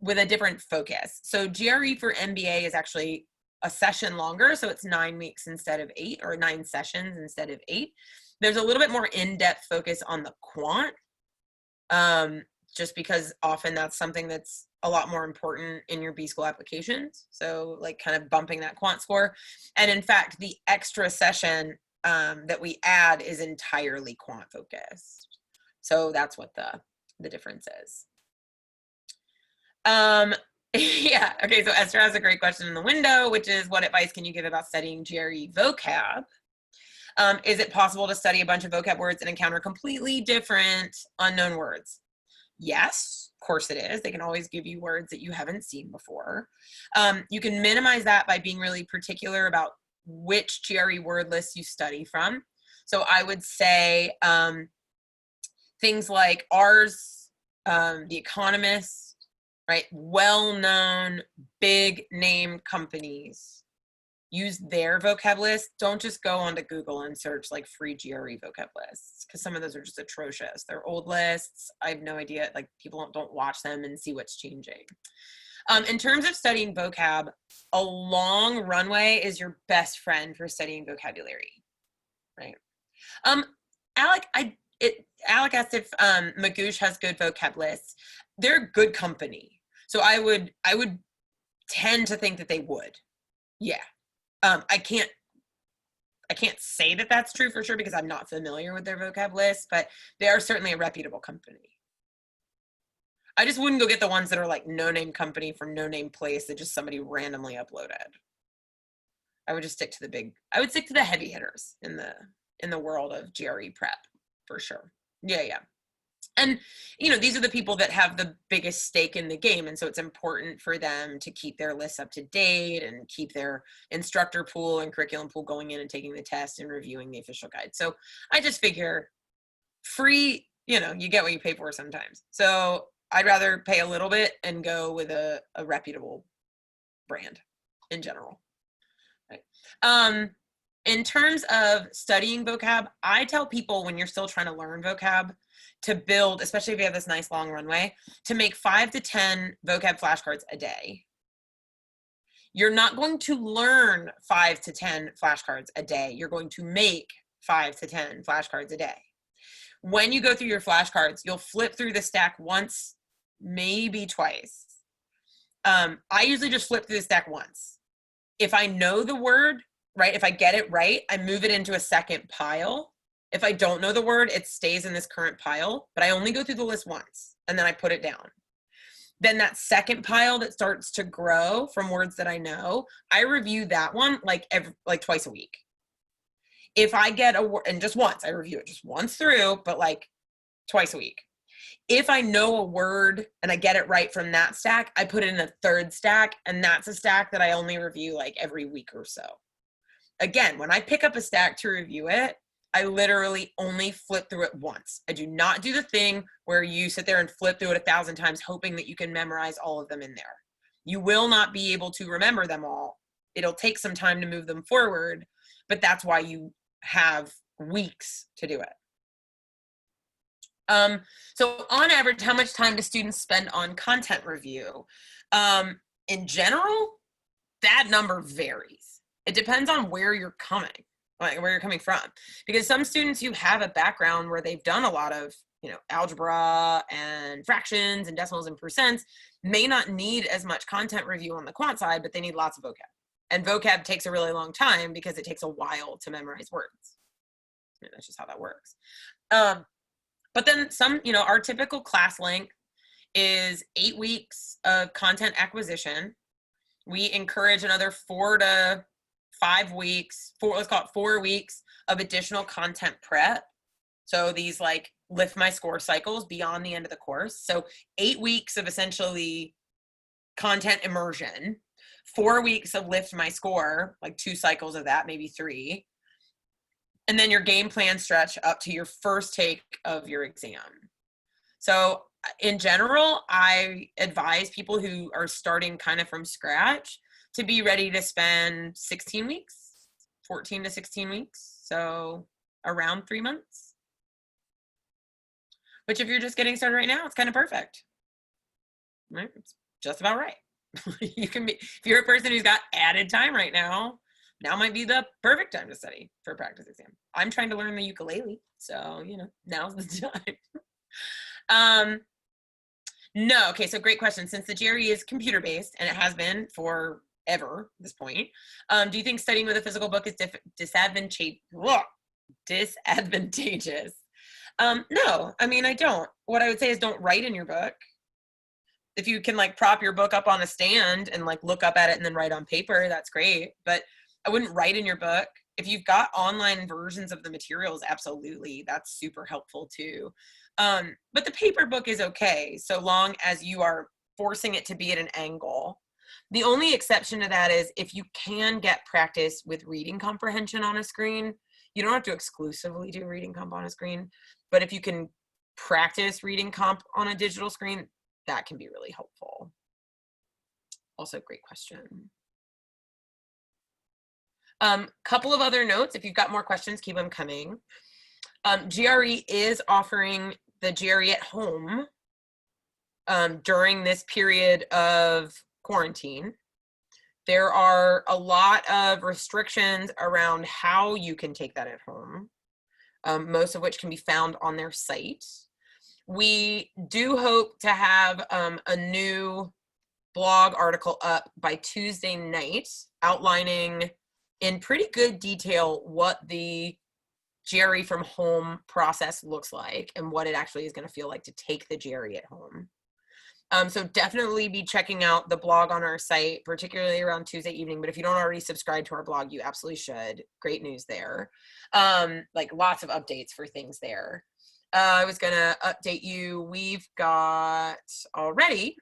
with a different focus. So GRE for MBA is actually a session longer, so it's 9 weeks instead of 8, or 9 sessions instead of 8. There's a little bit more in-depth focus on the quant, just because often that's something that's a lot more important in your B-school applications. So like kind of bumping that quant score. And in fact, the extra session that we add is entirely quant focused. So that's what the difference is. Yeah, okay, so Esther has a great question in the window, which is, what advice can you give about studying GRE vocab? Is it possible to study a bunch of vocab words and encounter completely different unknown words? Yes, of course it is. They can always give you words that you haven't seen before. You can minimize that by being really particular about which GRE word lists you study from. So I would say things like ours, The Economist, right? Well-known, big name companies. Use their vocab list. Don't just go onto Google and search like free GRE vocab lists, because some of those are just atrocious. They're old lists. I have no idea. Like, people don't watch them and see what's changing. In terms of studying vocab, a long runway is your best friend for studying vocabulary, right? Alec asked if Magoosh has good vocab lists. They're good company, so I would tend to think that they would. Yeah. I can't say that that's true for sure because I'm not familiar with their vocab list, but they are certainly a reputable company. I just wouldn't go get the ones that are like no-name company from no-name place that just somebody randomly uploaded. I would just stick to I would stick to the heavy hitters in the world of GRE prep for sure. Yeah. And, these are the people that have the biggest stake in the game. And so it's important for them to keep their lists up to date and keep their instructor pool and curriculum pool going in and taking the test and reviewing the official guide. So I just figure free, you get what you pay for sometimes. So I'd rather pay a little bit and go with a reputable brand in general. Right. In terms of studying vocab, I tell people when you're still trying to learn vocab to build, especially if you have this nice long runway, to make 5 to 10 vocab flashcards a day. You're not going to learn 5 to 10 flashcards a day. You're going to make 5 to 10 flashcards a day. When you go through your flashcards, you'll flip through the stack once, maybe twice. I usually just flip through the stack once. If I know the word, right, if I get it right, I move it into a second pile. If I don't know the word, it stays in this current pile, but I only go through the list once and then I put it down. Then that second pile that starts to grow from words that I know, I review that one like twice a week. If I get a word, and just once, I review it just once through, but like twice a week. If I know a word and I get it right from that stack, I put it in a third stack, and that's a stack that I only review like every week or so. Again, when I pick up a stack to review it, I literally only flip through it once. I do not do the thing where you sit there and flip through it 1,000 times hoping that you can memorize all of them in there. You will not be able to remember them all. It'll take some time to move them forward, but that's why you have weeks to do it. So on average, how much time do students spend on content review? In general, that number varies. It depends on where you're coming from, because some students who have a background where they've done a lot of, algebra and fractions and decimals and percents may not need as much content review on the quant side, but they need lots of vocab. And vocab takes a really long time because it takes a while to memorize words. That's just how that works. But then some, our typical class length is 8 weeks of content acquisition. We encourage another 4 to 5 weeks, let's call it 4 weeks of additional content prep. So these like lift my score cycles beyond the end of the course. So 8 weeks of essentially content immersion, 4 weeks of lift my score, like 2 cycles of that, maybe 3. And then your game plan stretch up to your first take of your exam. So in general, I advise people who are starting kind of from scratch to be ready to spend 16 weeks, 14 to 16 weeks. So around 3 months. Which if you're just getting started right now, it's kind of perfect. Right? It's just about right. You can be, if you're a person who's got added time right now might be the perfect time to study for a practice exam. I'm trying to learn the ukulele, so, you know, now's the time. No, okay, so great question. Since the GRE is computer-based, and it has been forever at this point, do you think studying with a physical book is disadvantageous? No, I mean, I don't. What I would say is don't write in your book. If you can like prop your book up on a stand and like look up at it and then write on paper, that's great. But I wouldn't write in your book. If you've got online versions of the materials, absolutely, that's super helpful too. But the paper book is okay, so long as you are forcing it to be at an angle. The only exception to that is if you can get practice with reading comprehension on a screen. You don't have to exclusively do reading comp on a screen, but if you can practice reading comp on a digital screen, that can be really helpful. Also, great question. Couple of other notes. If you've got more questions, keep them coming. GRE is offering the GRE at home during this period of quarantine. There are a lot of restrictions around how you can take that at home, most of which can be found on their site. We do hope to have a new blog article up by Tuesday night outlining in pretty good detail what the GRE from home process looks like and what it actually is going to feel like to take the GRE at home. So definitely be checking out the blog on our site, particularly around Tuesday evening. But if you don't already subscribe to our blog, you absolutely should. Great news there. Like lots of updates for things there. I was going to update you. We've got already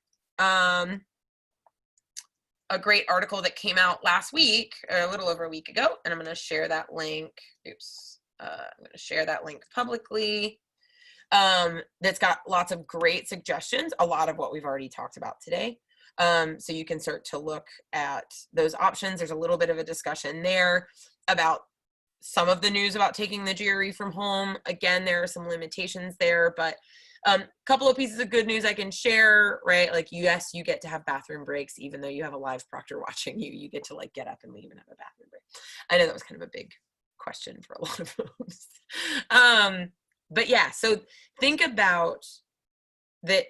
a great article that came out last week, a little over a week ago, and I'm going to share that link. Oops. I'm going to share that link publicly. That's got lots of great suggestions, a lot of what we've already talked about today. So you can start to look at those options. There's a little bit of a discussion there about some of the news about taking the GRE from home. Again, there are some limitations there, but a couple of pieces of good news I can share, right? Like, yes, you get to have bathroom breaks, even though you have a live proctor watching you. You get to like get up and leave and have a bathroom break. I know that was kind of a big question for a lot of folks. But yeah, so think about that.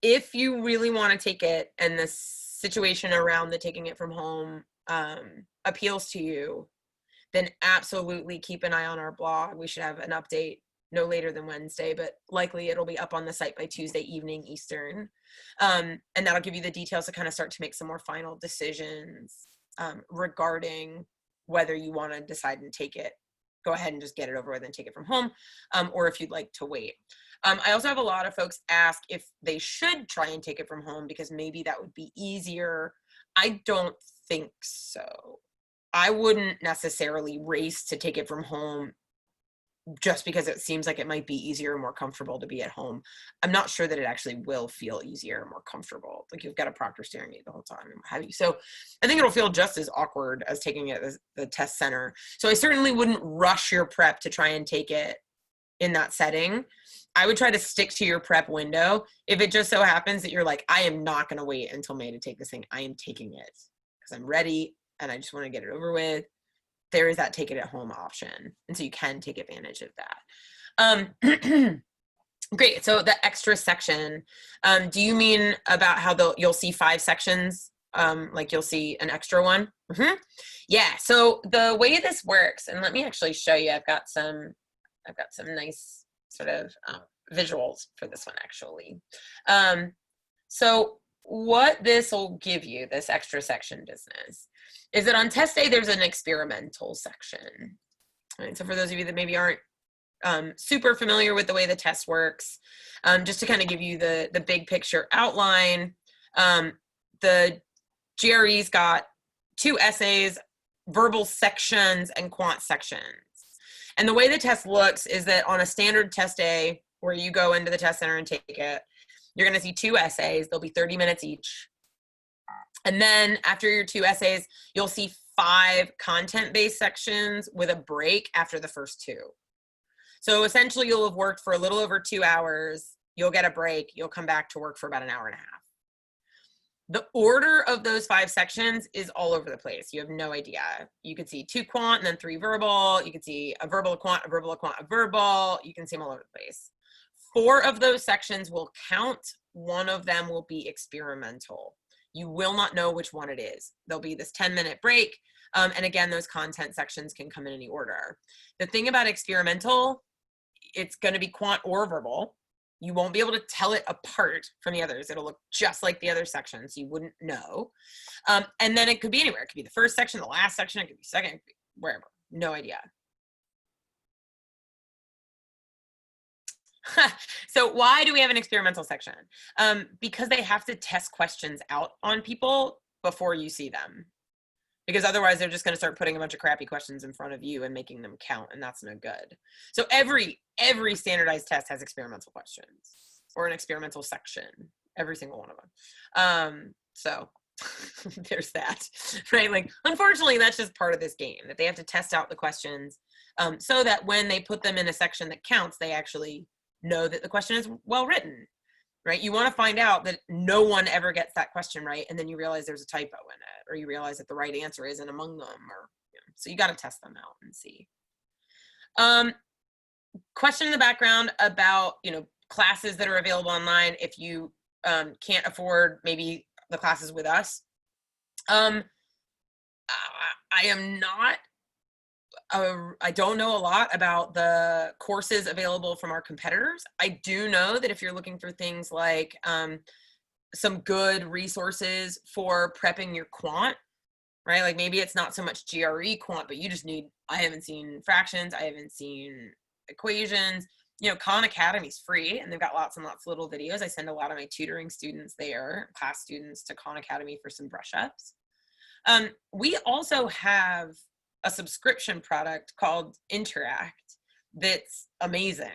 If you really want to take it and the situation around the taking it from home appeals to you, then absolutely keep an eye on our blog. We should have an update no later than Wednesday, but likely it'll be up on the site by Tuesday evening Eastern. And that'll give you the details to kind of start to make some more final decisions regarding whether you want to decide and take it, go ahead and just get it over with and take it from home, or if you'd like to wait. I also have a lot of folks ask if they should try and take it from home because maybe that would be easier. I don't think so. I wouldn't necessarily race to take it from home just because it seems like it might be easier and more comfortable to be at home. I'm not sure that it actually will feel easier and more comfortable. Like you've got a proctor staring at you the whole time and what have you. So I think it'll feel just as awkward as taking it as the test center. So I certainly wouldn't rush your prep to try and take it in that setting. I would try to stick to your prep window. If it just so happens that you're like, I am not going to wait until May to take this thing. I am taking it because I'm ready and I just want to get it over with. There is that take it at home option. And so you can take advantage of that. Great. So the extra section, do you mean about how you'll see 5 sections? Like you'll see an extra one? Mm-hmm. Yeah. So the way this works, and let me actually show you, I've got some nice sort of visuals for this one actually. So what this will give you, this extra section business, is that on test day, there's an experimental section. Right? So for those of you that maybe aren't super familiar with the way the test works, just to kind of give you the big picture outline, the GRE's got 2 essays, verbal sections, and quant sections. And the way the test looks is that on a standard test day where you go into the test center and take it, you're going to see 2 essays. They'll be 30 minutes each. And then after your 2 essays, you'll see 5 content-based sections with a break after the first 2. So essentially, you'll have worked for a little over 2 hours. You'll get a break. You'll come back to work for about an hour and a half. The order of those 5 sections is all over the place. You have no idea. You could see 2 quant and then 3 verbal. You could see a verbal, a quant, a verbal, a quant, a verbal. You can see them all over the place. 4 of those sections will count. 1 of them will be experimental. You will not know which one it is. There'll be this 10-minute break. And again, those content sections can come in any order. The thing about experimental, it's going to be quant or verbal. You won't be able to tell it apart from the others. It'll look just like the other sections. So you wouldn't know. And then it could be anywhere. It could be the first section, the last section. It could be second, it could be wherever. No idea. So why do we have an experimental section? Because they have to test questions out on people before you see them. Because otherwise they're just going to start putting a bunch of crappy questions in front of you and making them count, and that's no good. So every standardized test has experimental questions or an experimental section, every single one of them. So there's that, right? Like, unfortunately, that's just part of this game, that they have to test out the questions so that when they put them in a section that counts, they actually know that the question is well written, right? You want to find out that no one ever gets that question right, and then you realize there's a typo in it, or you realize that the right answer isn't among them, or so you got to test them out and see. Question in the background about classes that are available online if you can't afford maybe the classes with us. I am not. I don't know a lot about the courses available from our competitors. I do know that if you're looking for things like some good resources for prepping your quant, right? Like maybe it's not so much GRE quant, but you just need, I haven't seen fractions, I haven't seen equations. Khan Academy's free, and they've got lots and lots of little videos. I send a lot of my tutoring students there, class students, to Khan Academy for some brush ups. We also have a subscription product called Interact that's amazing.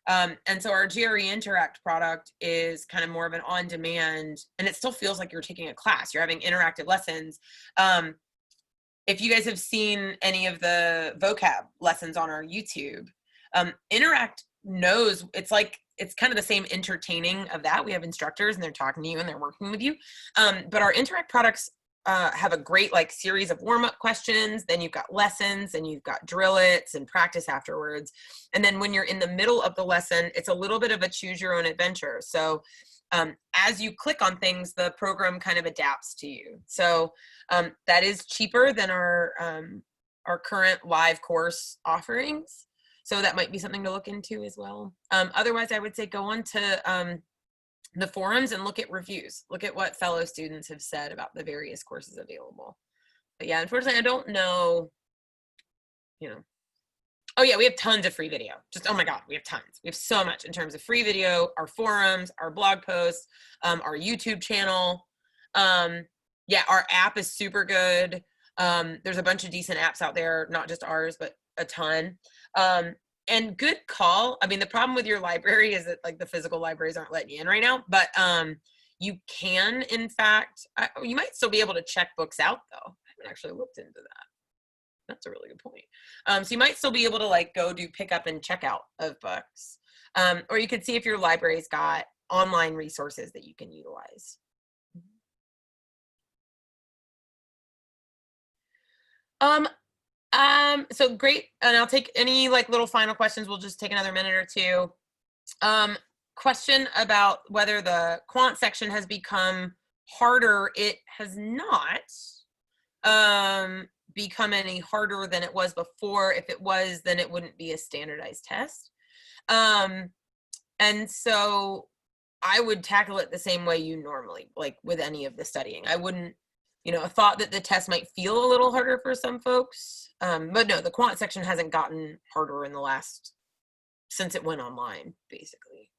And so our GRE Interact product is kind of more of an on-demand, and it still feels like you're taking a class. You're having interactive lessons. If you guys have seen any of the vocab lessons on our YouTube, Interact knows, it's kind of the same entertaining of that. We have instructors and they're talking to you and they're working with you. But our Interact products have a great series of warm-up questions. Then you've got lessons, and you've got drill-its and practice afterwards. And then when you're in the middle of the lesson, it's a little bit of a choose your own adventure. So as you click on things, the program kind of adapts to you. So that is cheaper than our current live course offerings. So that might be something to look into as well. Otherwise, I would say go on to the forums and look at reviews. Look at what fellow students have said about the various courses available. But yeah, unfortunately, I don't know, Oh yeah, we have tons of free video. Just, oh my God, we have tons. We have so much in terms of free video, our forums, our blog posts, our YouTube channel. Yeah, our app is super good. There's a bunch of decent apps out there, not just ours, but a ton. And good call. I mean, the problem with your library is that the physical libraries aren't letting you in right now, but you can, in fact, you might still be able to check books out though. I haven't actually looked into that. That's a really good point. So you might still be able to go do pickup and checkout of books. Or you could see if your library's got online resources that you can utilize. So great, and I'll take any little final questions. We'll just take another minute or two. Question about whether the quant section has become harder. It has not become any harder than it was before. If it was, then it wouldn't be a standardized test. And so I would tackle it the same way you normally, like with any of the studying. I wouldn't, you know, I thought that the test might feel a little harder for some folks, but no, the quant section hasn't gotten harder in the last, since it went online, basically.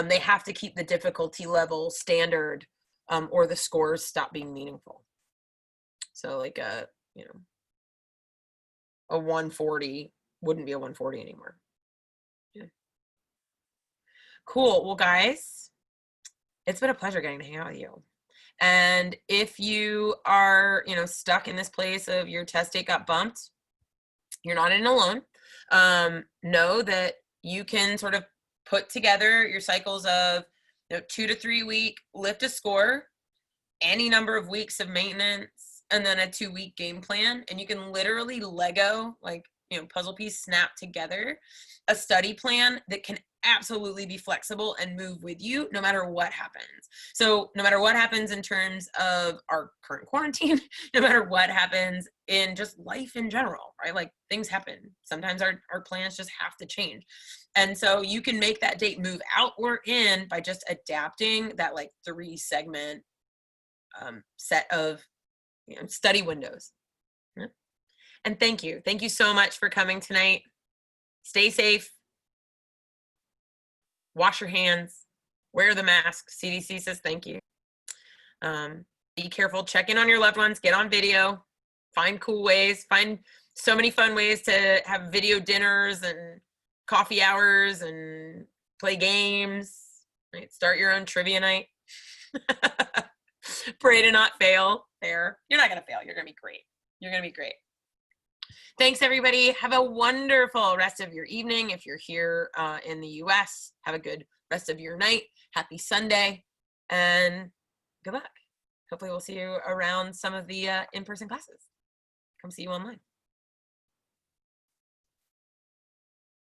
They have to keep the difficulty level standard, or the scores stop being meaningful. So like a, you know, a 140 wouldn't be a 140 anymore. Yeah. Cool. Well, guys, it's been a pleasure getting to hang out with you. And if you are, you know, stuck in this place of your test date got bumped, you're not in alone. Know that you can sort of put together your cycles of, you know, 2 to 3 week lift a score, any number of weeks of maintenance, and then a 2-week game plan. And you can literally Lego, like, you know, puzzle piece snap together a study plan that can absolutely be flexible and move with you no matter what happens. So no matter what happens in terms of our current quarantine, no matter what happens in just life in general, right? Like things happen. Sometimes our plans just have to change. And so you can make that date move out or in by just adapting that like 3-segment set of, you know, study windows. Yeah. And thank you. Thank you so much for coming tonight. Stay safe. Wash your hands, wear the mask. CDC says thank you. Be careful, check in on your loved ones, get on video, find cool ways, find so many fun ways to have video dinners and coffee hours and play games, right? Start your own trivia night. Pray to not fail there. You're not gonna fail, you're gonna be great. You're gonna be great. Thanks, everybody. Have a wonderful rest of your evening. If you're here in the US, have a good rest of your night. Happy Sunday, and good luck. Hopefully we'll see you around some of the in-person classes. Come see you online.